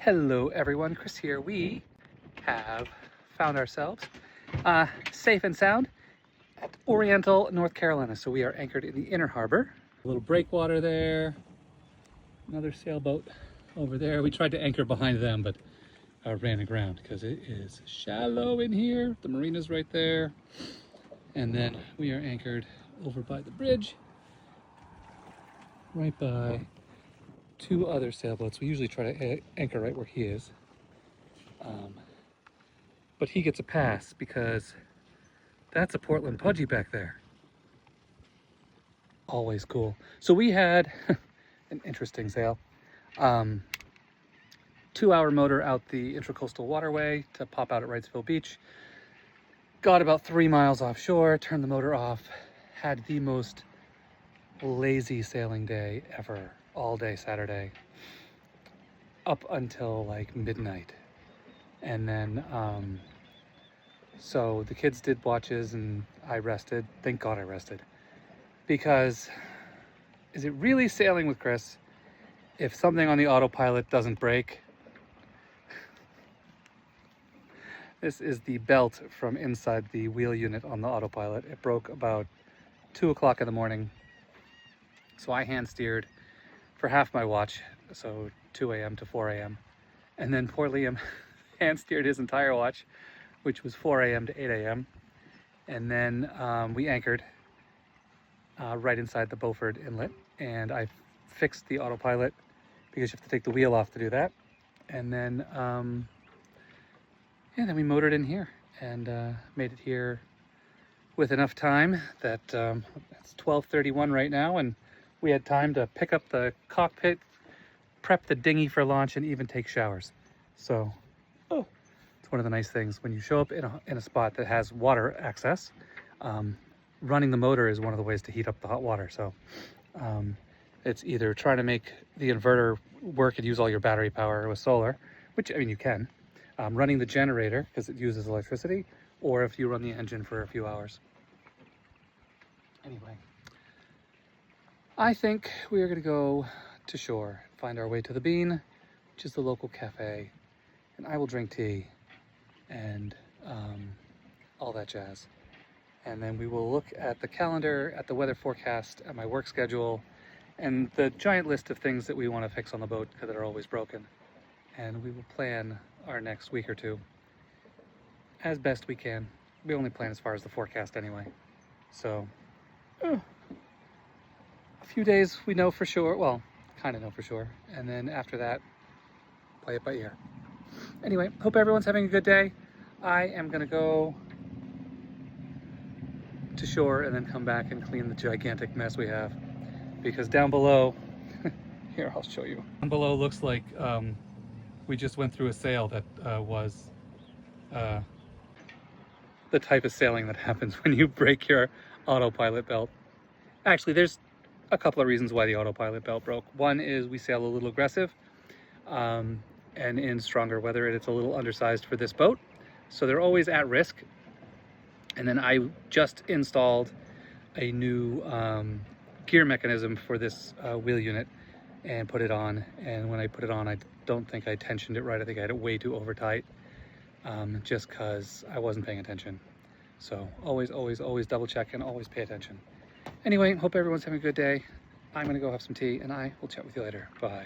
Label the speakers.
Speaker 1: Hello everyone, Chris here. We have found ourselves safe and sound at Oriental, North Carolina. So we are anchored in the inner harbor. A little breakwater there, another sailboat over there. We tried to anchor behind them, but ran aground because it is shallow in here. The marina's right there. And then we are anchored over by the bridge, right by two other sailboats. We usually try to anchor right where he is. But he gets a pass because that's a Portland Pudgy back there. Always cool. So we had an interesting sail. 2-hour motor out the Intracoastal Waterway to pop out at Wrightsville Beach. Got about 3 miles offshore, turned the motor off, had the most lazy sailing day ever, all day Saturday, up until like midnight. And then, so the kids did watches and I rested. Thank God I rested. Because is it really sailing with Chris if something on the autopilot doesn't break? This is the belt from inside the wheel unit on the autopilot. It broke about 2 o'clock in the morning. So I hand steered for half my watch, so 2 a.m. to 4 a.m. And then poor Liam hand steered his entire watch, which was 4 a.m. to 8 a.m. And then we anchored right inside the Beaufort Inlet, and I fixed the autopilot because you have to take the wheel off to do that. And then, yeah, then we motored in here and made it here with enough time that it's 12:31 right now, and we had time to pick up the cockpit, prep the dinghy for launch, and even take showers. So, it's one of the nice things when you show up in a spot that has water access. Running the motor is one of the ways to heat up the hot water. So it's either trying to make the inverter work and use all your battery power with solar, which, I mean, you can. Running the generator because it uses electricity, or if you run the engine for a few hours. Anyway, I think we are going to go to shore, find our way to the Bean, which is the local cafe, and I will drink tea and all that jazz. And then we will look at the calendar, at the weather forecast, at my work schedule, and the giant list of things that we want to fix on the boat because they're always broken. And we will plan our next week or two as best we can. We only plan as far as the forecast anyway. So, a few days we know for sure, well, kind of know for sure. And then after that, play it by ear. Anyway, hope everyone's having a good day. I am gonna go to shore and then come back and clean the gigantic mess we have, because down below here, I'll show you. Down below looks like we just went through a sail that was the type of sailing that happens when you break your autopilot belt. Actually, there's a couple of reasons why the autopilot belt broke. One is we sail a little aggressive, and in stronger weather it's a little undersized for this boat, so they're always at risk. And then I just installed a new gear mechanism for this wheel unit and put it on. And when I put it on, I don't think I tensioned it right. I think I had it way too over tight, just because I wasn't paying attention. So always double check and always pay attention. Anyway, hope everyone's having a good day. I'm gonna go have some tea and I will chat with you later. Bye.